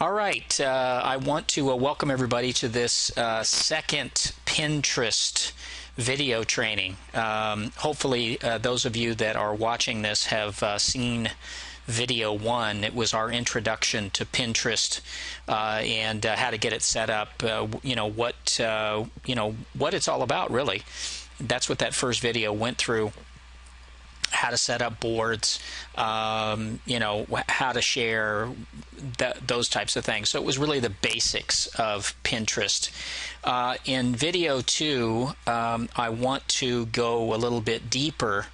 All right, I want to welcome everybody to this second Pinterest video training. Hopefully, those of you that are watching this have seen video one. It was our introduction to Pinterest and how to get it set up. What it's all about, really. That's what that first video went through. How to set up boards, how to share, those types of things. So it was really the basics of Pinterest. In video two, I want to go a little bit deeper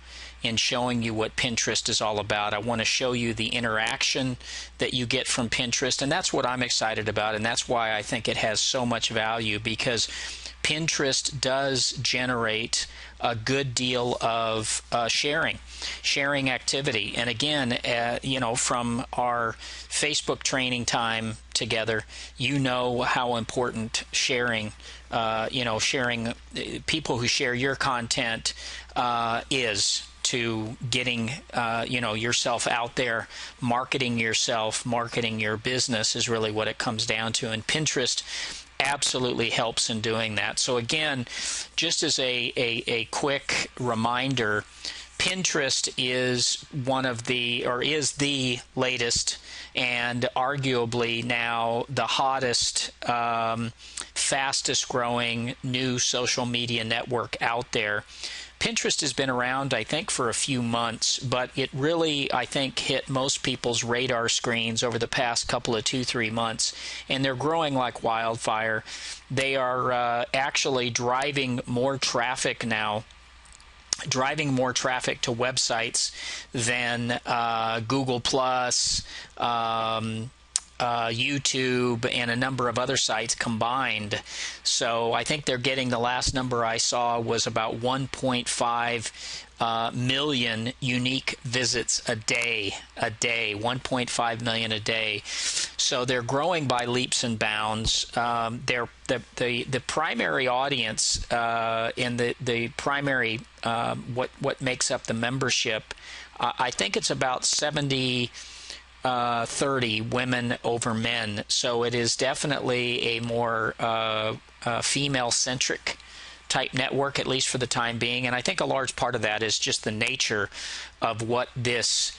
in showing you what Pinterest is all about. I want to show you the interaction that you get from Pinterest, and that's what I'm excited about, and that's why I think it has so much value, because Pinterest does generate a good deal of sharing activity. And again, from our Facebook training time together, how important sharing people who share your content is to getting yourself out there, marketing yourself, marketing your business is really what it comes down to. And Pinterest absolutely helps in doing that. So again, just as a quick reminder, Pinterest is is the latest and arguably now the hottest, fastest growing new social media network out there. Pinterest has been around, I think, for a few months, but it really, I think, hit most people's radar screens over the past couple of 2-3 months, and they're growing like wildfire. They are actually driving more traffic now, driving more traffic to websites than Google Plus, YouTube, and a number of other sites combined. So I think they're getting, the last number I saw was about 1.5 million unique visits a day, 1.5 million a day. So they're growing by leaps and bounds. They're the primary audience and the primary what makes up the membership. I think it's about 30 women over men, so it is definitely a more female-centric type network, at least for the time being. And I think a large part of that is just the nature of what this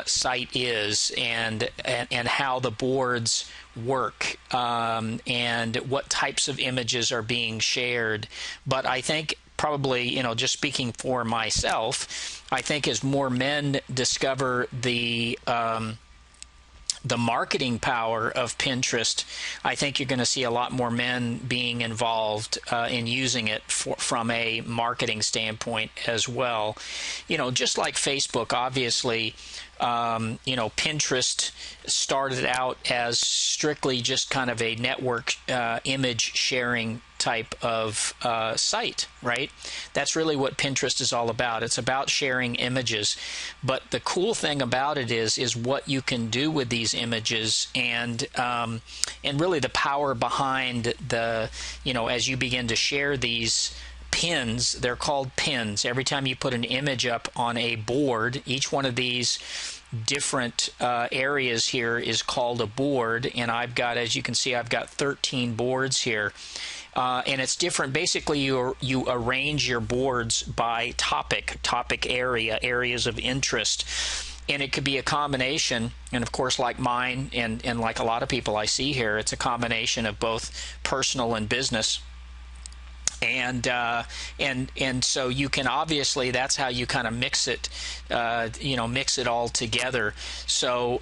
site is, and how the boards work, and what types of images are being shared. But I think probably, just speaking for myself, I think as more men discover the marketing power of Pinterest, I think you're going to see a lot more men being involved in using it from a marketing standpoint as well. Just like Facebook, obviously, Pinterest started out as strictly just kind of a network image sharing type of site, right? That's really what Pinterest is all about. It's about sharing images, but the cool thing about it is what you can do with these images, and really the power behind the, as you begin to share these pins. They're called pins. Every time you put an image up on a board, each one of these different areas here is called a board, and I've got, as you can see, I've got 13 boards here. And it's different. Basically, you arrange your boards by topic area, areas of interest. And it could be a combination, and of course, like mine and like a lot of people I see here, it's a combination of both personal and business. And so you can, obviously, that's how you kind of mix it, mix it all together. So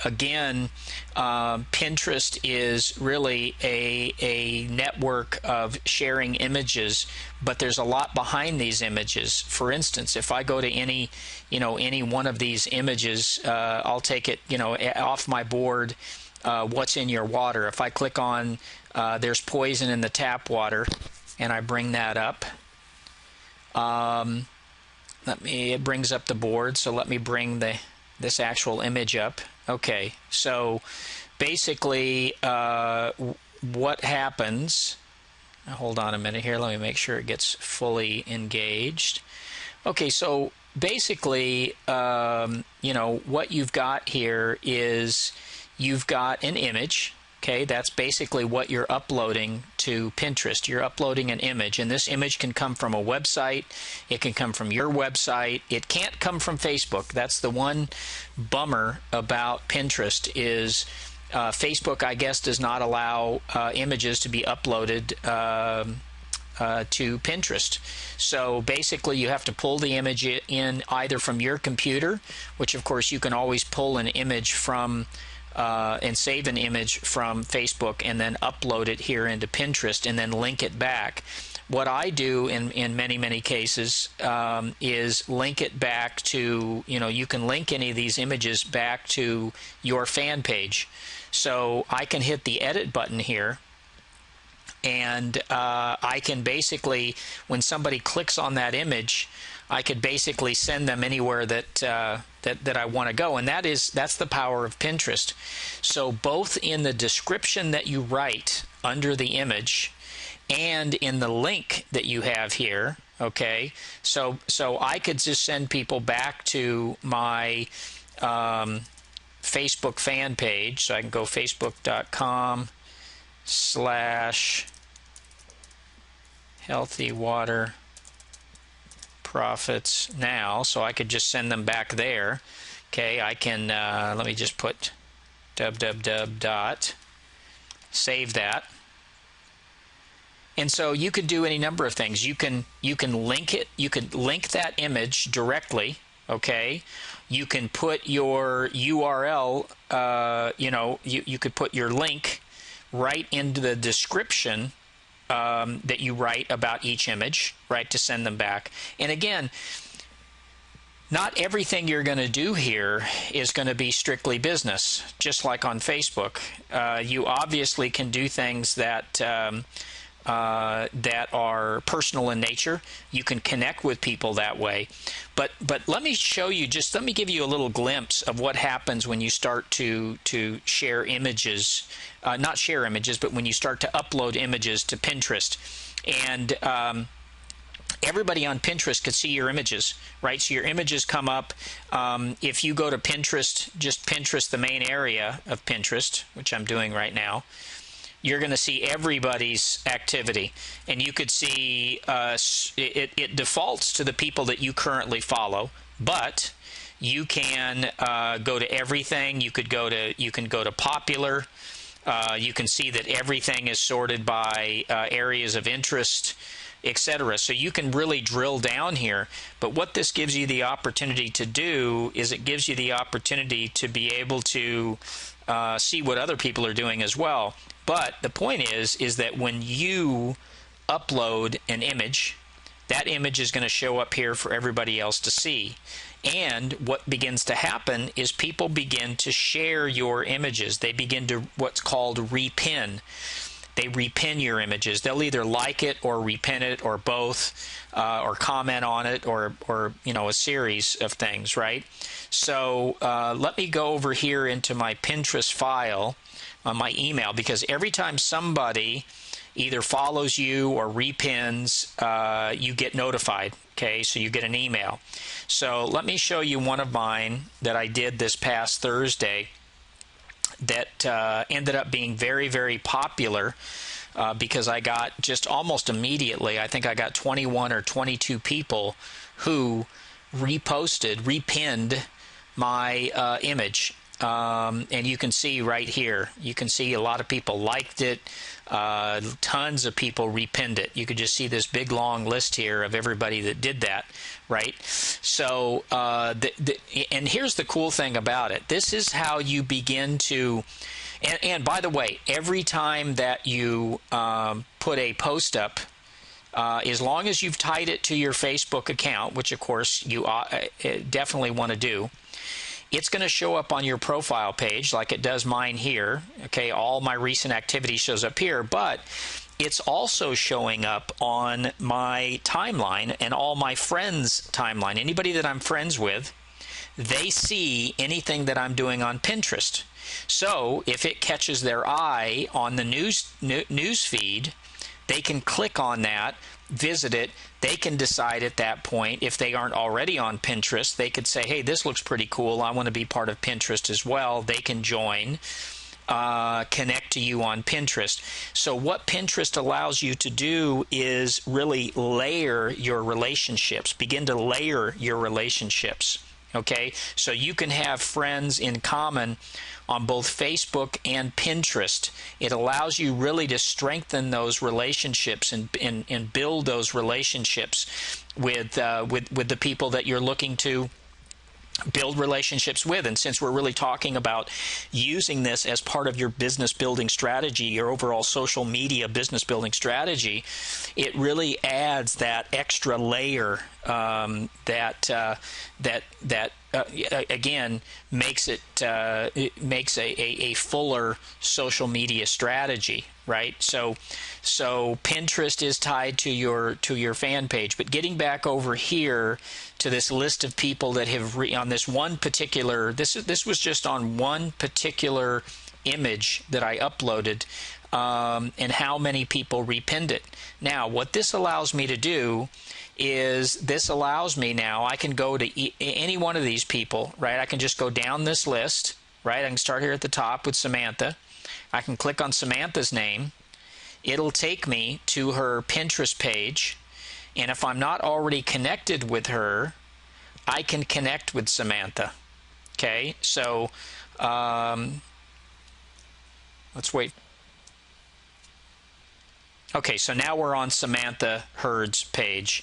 again, Pinterest is really a network of sharing images, but there's a lot behind these images. For instance, if I go to any one of these images, I'll take it, off my board. What's in your water? If I click on there's poison in the tap water, and I bring that up, it brings up the board, so let me bring this actual image up. Okay, so basically what happens, hold on a minute here, let me make sure it gets fully engaged. Okay, so basically what you've got here is you've got an image. Okay, that's basically what you're uploading to Pinterest. You're uploading an image, and this image can come from a website. It can come from your website. It can't come from Facebook. That's the one bummer about Pinterest is Facebook, I guess, does not allow images to be uploaded to Pinterest. So basically you have to pull the image in either from your computer, which of course you can always pull an image from and save an image from Facebook and then upload it here into Pinterest and then link it back. What I do in many cases is link it back to, you can link any of these images back to your fan page. So I can hit the edit button here, and I can basically, when somebody clicks on that image, I could basically send them anywhere that I want to go, and that's the power of Pinterest. So both in the description that you write under the image and in the link that you have here, okay, so I could just send people back to my Facebook fan page. So I can go facebook.com/healthy water profits now, so I could just send them back there. Okay, I can let me just put www. Save that. And so you could do any number of things. You can link it. You can link that image directly. Okay, you can put your URL. You could put your link right into the description that you write about each image, right, to send them back. And again, not everything you're going to do here is going to be strictly business, just like on Facebook. You obviously can do things that are personal in nature. You can connect with people that way. But let me show you, let me give you a little glimpse of what happens when you start to share images. Not share images, but when you start to upload images to Pinterest. And everybody on Pinterest could see your images, right? So your images come up. If you go to Pinterest, just Pinterest, the main area of Pinterest, which I'm doing right now, you're going to see everybody's activity. And you could see it defaults to the people that you currently follow, but you can go to everything. You can go to popular. You can see that everything is sorted by areas of interest, etc. So you can really drill down here. But what this gives you the opportunity to do is it gives you the opportunity to be able to see what other people are doing as well. But the point is that when you upload an image, that image is going to show up here for everybody else to see. And what begins to happen is people begin to share your images. They begin to what's called repin. They repin your images. They'll either like it or repin it or both, or comment on it, or a series of things, right? So let me go over here into my Pinterest file on my email, because every time somebody either follows you or repins, you get notified. Okay, so you get an email. So let me show you one of mine that I did this past Thursday that ended up being very popular because I got just almost immediately, I think I got 21 or 22 people who repinned my image. And you can see right here, you can see a lot of people liked it, tons of people repinned it. You could just see this big long list here of everybody that did that, right? So, and here's the cool thing about it. This is how you begin to, and by the way, every time that you put a post up, as long as you've tied it to your Facebook account, which of course you definitely want to do, it's going to show up on your profile page like it does mine here. Okay, all my recent activity shows up here, but it's also showing up on my timeline and all my friends' timeline. Anybody that I'm friends with, they see anything that I'm doing on Pinterest. So if it catches their eye on the news feed, they can click on that. visit it, they can decide at that point, if they aren't already on Pinterest, they could say, hey, this looks pretty cool, I want to be part of Pinterest as well. They can join, connect to you on Pinterest. So what Pinterest allows you to do is really layer your relationships, begin to layer your relationships. Okay, so you can have friends in common on both Facebook and Pinterest. It allows you really to strengthen those relationships and build those relationships with the people that you're looking to build relationships with. And since we're really talking about using this as part of your business building strategy, your overall social media business building strategy, it really adds that extra layer again makes a fuller social media strategy, right? So Pinterest is tied to your fan page. But getting back over here to this list of people that have on this one particular, this was just on one particular image that I uploaded, and how many people repinned it. Now, what this allows me to do is I can go to any one of these people, right? I can just go down this list, right? I can start here at the top with Samantha. I can click on Samantha's name. It'll take me to her Pinterest page. And if I'm not already connected with her, I can connect with Samantha. Okay, so let's wait. Okay, so now we're on Samantha Hurd's page.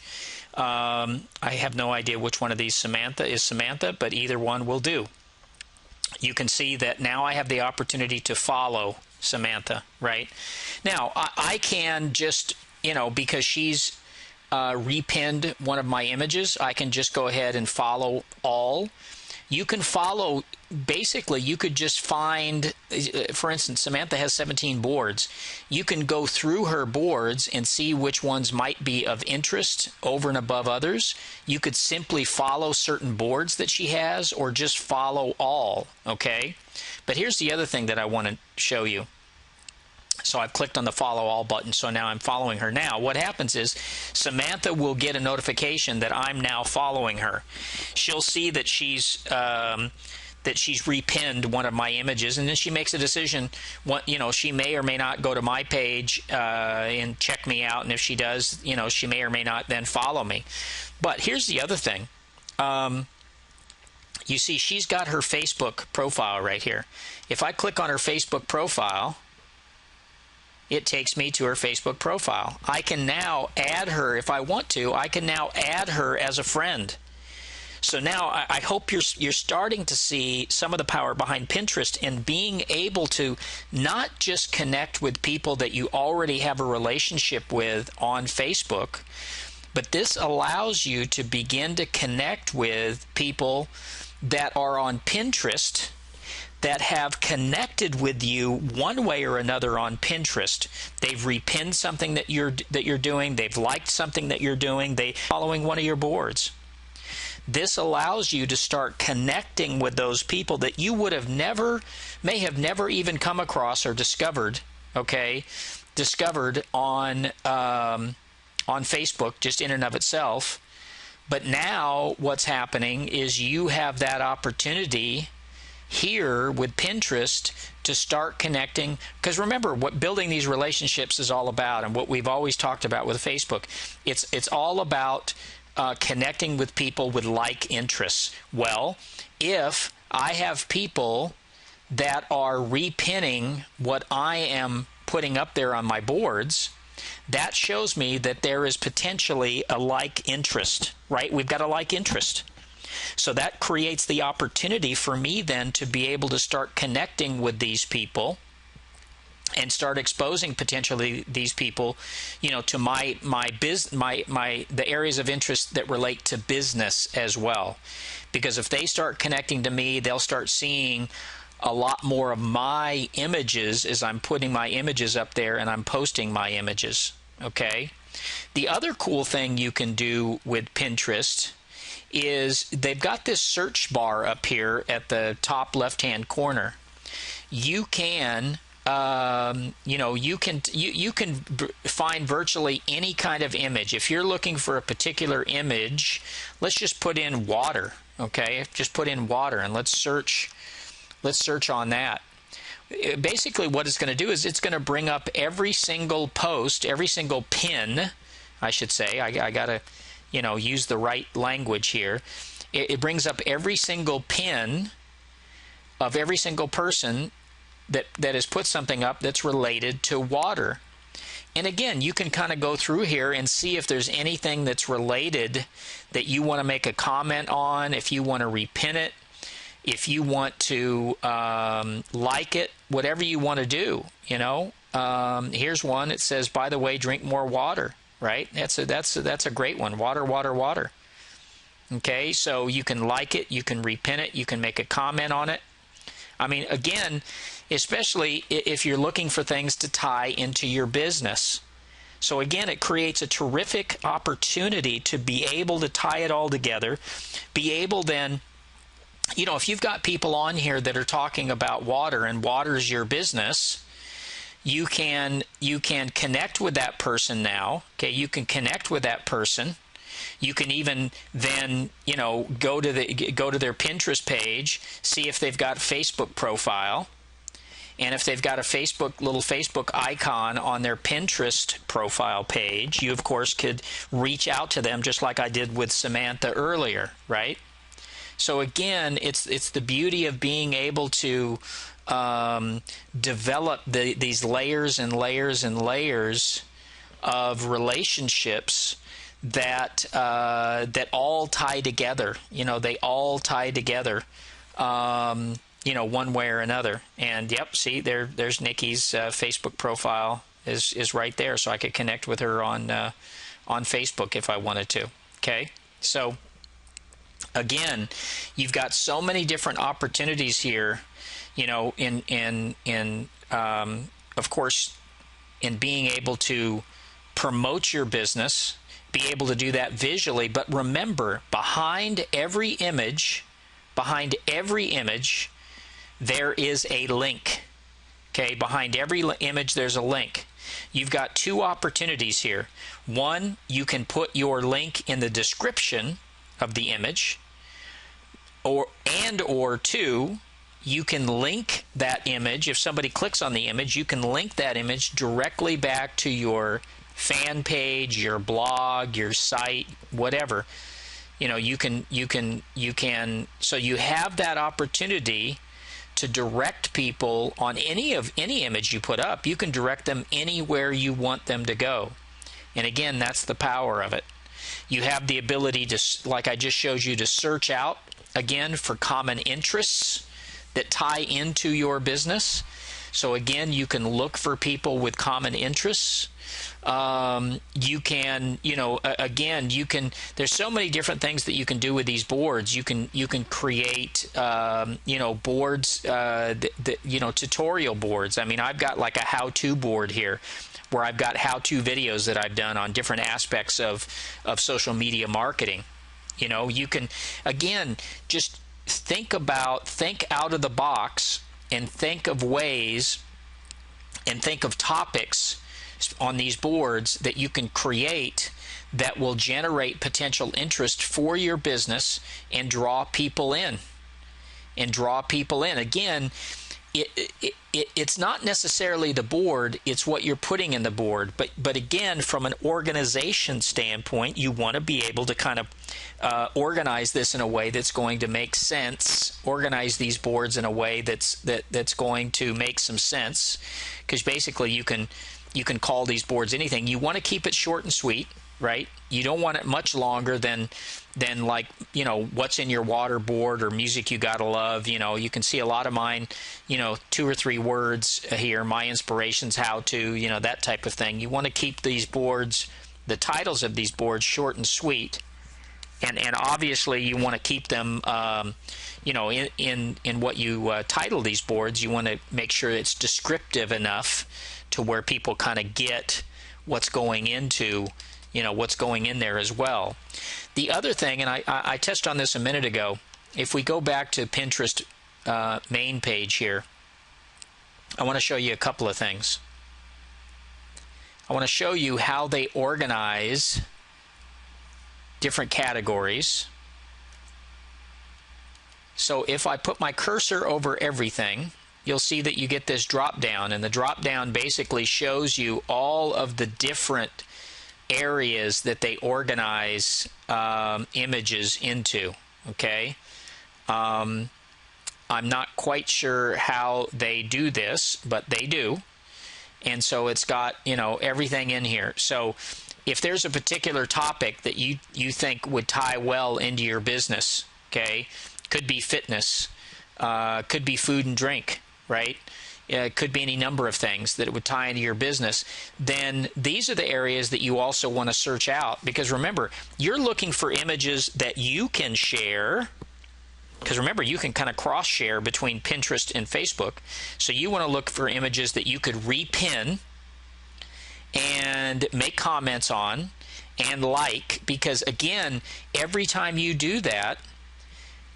I have no idea which one of these Samantha is Samantha, but either one will do. You can see that now I have the opportunity to follow Samantha, right? Now, I can just, because she's repinned one of my images, I can just go ahead and follow all. You can follow, basically, you could just find, for instance, Samantha has 17 boards. You can go through her boards and see which ones might be of interest over and above others. You could simply follow certain boards that she has, or just follow all, okay? But here's the other thing that I want to show you. So I've clicked on the follow all button, so now I'm following her. Now what happens is Samantha will get a notification that I'm now following her. She'll see that she's repinned one of my images, and then she makes a decision. She may or may not go to my page and check me out, and if she does, she may or may not then follow me. But here's the other thing. You see, she's got her Facebook profile right here. If I click on her Facebook profile, it takes me to her Facebook profile. I can now add her if I want to. I can now add her as a friend. So now I hope you're starting to see some of the power behind Pinterest and being able to not just connect with people that you already have a relationship with on Facebook, but this allows you to begin to connect with people that are on Pinterest that have connected with you one way or another on Pinterest. They've repinned something that you're doing. They've liked something that you're doing. They're following one of your boards. This allows you to start connecting with those people that you may have never even come across or discovered on Facebook just in and of itself. But now what's happening is you have that opportunity here with Pinterest to start connecting, because remember what building these relationships is all about, and what we've always talked about with Facebook, it's all about connecting with people with like interests. Well, if I have people that are repinning what I am putting up there on my boards, that shows me that there is potentially a like interest, right? We've got a like interest. So that creates the opportunity for me then to be able to start connecting with these people and start exposing potentially these people, to the areas of interest that relate to business as well. Because if they start connecting to me, they'll start seeing a lot more of my images as I'm putting my images up there and I'm posting my images. Okay. The other cool thing you can do with Pinterest is they've got this search bar up here at the top left-hand corner. You can you can find virtually any kind of image. If you're looking for a particular image, let's just put in water. Okay, just put in water and let's search on that. Basically what it's going to do is it's going to bring up every single post, every single pin, I should say. I got to, use the right language here. It brings up every single pin of every single person that has put something up that's related to water. And again, you can kind of go through here and see if there's anything that's related that you want to make a comment on, if you want to repin it, if you want to like it, whatever you want to do. Here's one. It says, by the way, drink more water. Right? That's a great one. Water, water, water. Okay, so you can like it, you can repin it, you can make a comment on it. I mean, again, especially if you're looking for things to tie into your business. So again, it creates a terrific opportunity to be able to tie it all together, be able then, if you've got people on here that are talking about water and water's your business, you can connect with that person now. Okay, you can connect with that person. You can even then, go to their Pinterest page, see if they've got a Facebook profile, and if they've got a little Facebook icon on their Pinterest profile page, you of course could reach out to them just like I did with Samantha earlier, right? So again, it's the beauty of being able to develop these layers and layers and layers of relationships that all tie together. They all tie together, one way or another. And yep, see, there's Nikki's Facebook profile is right there, so I could connect with her on Facebook if I wanted to. Okay, so again, you've got so many different opportunities here. Of course, in being able to promote your business, be able to do that visually. But remember, behind every image, there is a link. Okay, behind every image, there's a link. You've got two opportunities here. One, you can put your link in the description of the image, or two, you can link that image. If somebody clicks on the image, you can link that image directly back to your fan page, your blog, your site, whatever. You can so you have that opportunity to direct people on any image you put up. You can direct them anywhere you want them to go. And again, that's the power of it. You have the ability to, like I just showed you, to search out again for common interests that tie into your business. So again, you can look for people with common interests. You can, there's so many different things that you can do with these boards. You can create, boards, tutorial boards. I mean, I've got like a how-to board here where I've got how-to videos that I've done on different aspects of social media marketing. You can, again, just think out of the box and think of ways and think of topics on these boards that you can create that will generate potential interest for your business and draw people in. Again, it's not necessarily the board, it's what you're putting in the board. But again, from an organization standpoint, you want to be able to kind of organize this in a way that's going to make sense. Organize these boards in a way that's going to make some sense, because basically you can call these boards anything. You want to keep it short and sweet, right? You don't want it much longer than like, what's in your water board or music you gotta love. You can see a lot of mine, 2 or 3 words here, my inspirations, how to, that type of thing. You want to keep these boards, the titles of these boards, short and sweet. And obviously you want to keep them, in what you title these boards. You want to make sure it's descriptive enough to where people kind of get what's going into, what's going in there as well. The other thing, and I touched on this a minute ago, if we go back to Pinterest main page here, I want to show you a couple of things. I want to show you how they organize different categories. So if I put my cursor over everything, you'll see that you get this drop down, and the drop down basically shows you all of the different areas that they organize images into. Okay, I'm not quite sure how they do this, but they do. And so it's got, you know, everything in here. So if there's a particular topic that you think would tie well into your business, okay, could be fitness, could be food and drink, right? It could be any number of things that it would tie into your business. Then these are the areas that you also want to search out, because remember, you're looking for images that you can share. Because remember, you can kind of cross-share between Pinterest and Facebook. So you want to look for images that you could repin and make comments on and like, because again, every time you do that,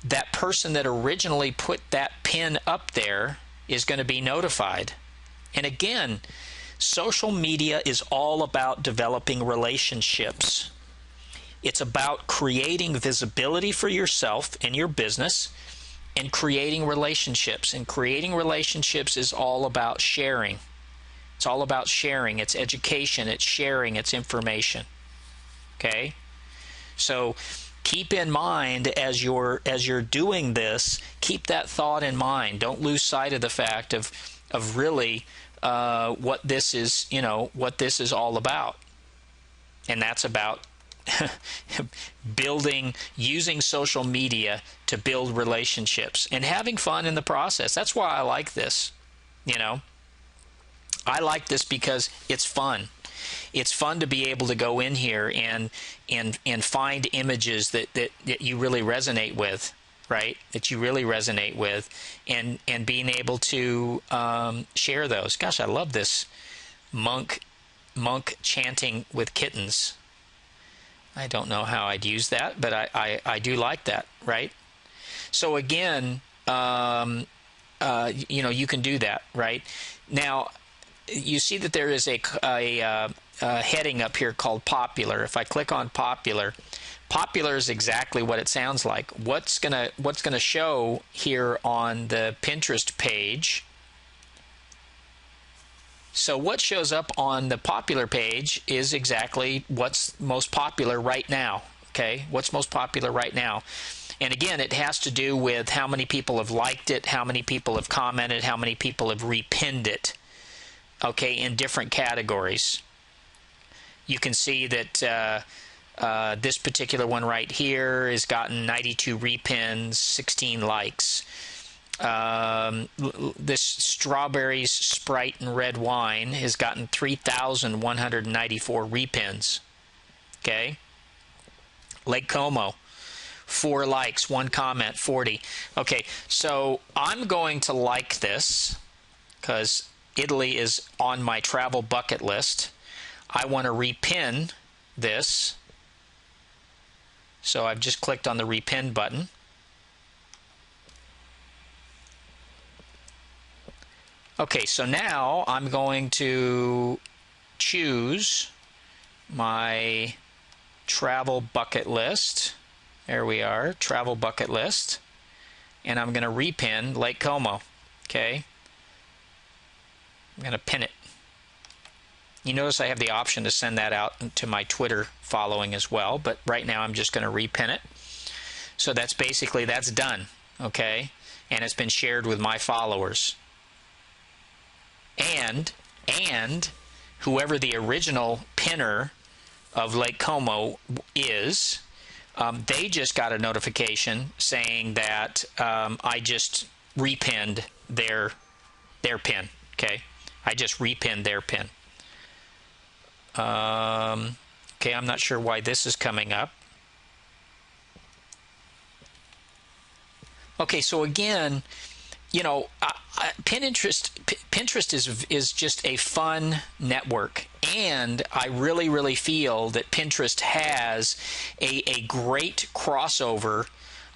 that person that originally put that pin up there is going to be notified. And again, social media is all about developing relationships. It's about creating visibility for yourself and your business and creating relationships. And creating relationships is all about sharing. It's all about sharing. It's education. It's sharing. It's information. Okay? So keep in mind as you're doing this, keep that thought in mind. Don't lose sight of the fact of really what this is, you know, what this is all about. And that's about using social media to build relationships and having fun in the process. That's why I like this. You know, I like this because it's fun. It's fun to be able to go in here and find images that you really resonate with, right? That you really resonate with, and being able to share those. Gosh, I love this monk chanting with kittens. I don't know how I'd use that, but I do like that, right? So again, you know, you can do that, right? Now, you see that there is a heading up here called popular. If I click on popular, popular is exactly what it sounds like. What's gonna show here on the Pinterest page? So what shows up on the popular page is exactly what's most popular right now, okay? What's most popular right now. And again, it has to do with how many people have liked it, how many people have commented, how many people have repinned it, okay, in different categories. You can see that this particular one right here has gotten 92 repins, 16 likes. This strawberries, Sprite, and red wine has gotten 3,194 repins. Okay. Lake Como, 4 likes, 1 comment, 40. Okay, so I'm going to like this because Italy is on my travel bucket list. I want to repin this. So I've just clicked on the repin button. Okay, so now I'm going to choose my travel bucket list. There we are, travel bucket list. And I'm going to repin Lake Como. Okay. I'm going to pin it. You notice I have the option to send that out to my Twitter following as well, but right now I'm just going to repin it. So that's done. Okay. And it's been shared with my followers. And whoever the original pinner of Lake Como is, they just got a notification saying that I just repinned their pin. Okay, I just repinned their pin. Okay, I'm not sure why this is coming up. Okay, so again, you know, Pinterest is just a fun network, and I really feel that Pinterest has a great crossover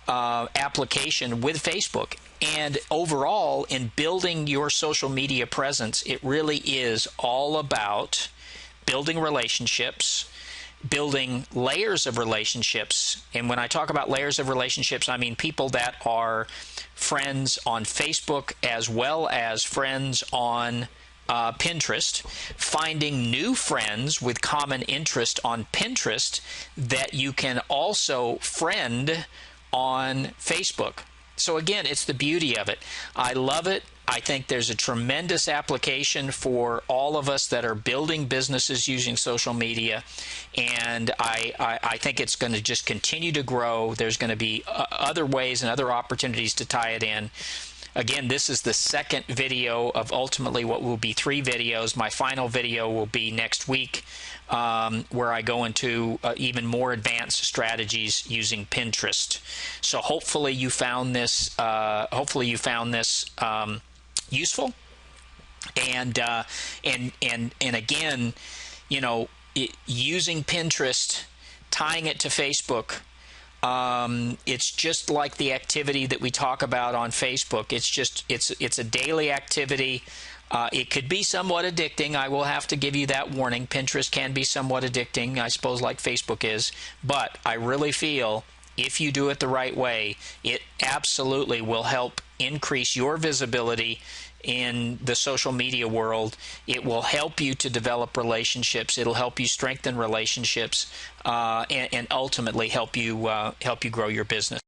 application with Facebook. And overall, in building your social media presence, it really is all about building relationships, building layers of relationships. And when I talk about layers of relationships, I mean people that are friends on Facebook as well as friends on Pinterest, finding new friends with common interest on Pinterest that you can also friend on Facebook. So again, it's the beauty of it. I love it. I think there's a tremendous application for all of us that are building businesses using social media, and I think it's going to just continue to grow. There's going to be other ways and other opportunities to tie it in. Again, this is the second video of ultimately what will be 3 videos. My final video will be next week, where I go into even more advanced strategies using Pinterest. So hopefully you found this. Useful, and again, you know, using Pinterest, tying it to Facebook. It's just like the activity that we talk about on Facebook. It's a daily activity. It could be somewhat addicting. I will have to give you that warning. Pinterest can be somewhat addicting, I suppose, like Facebook is. But I really feel if you do it the right way, it absolutely will help increase your visibility in the social media world. It will help you to develop relationships. It'll help you strengthen relationships, and ultimately help you grow your business.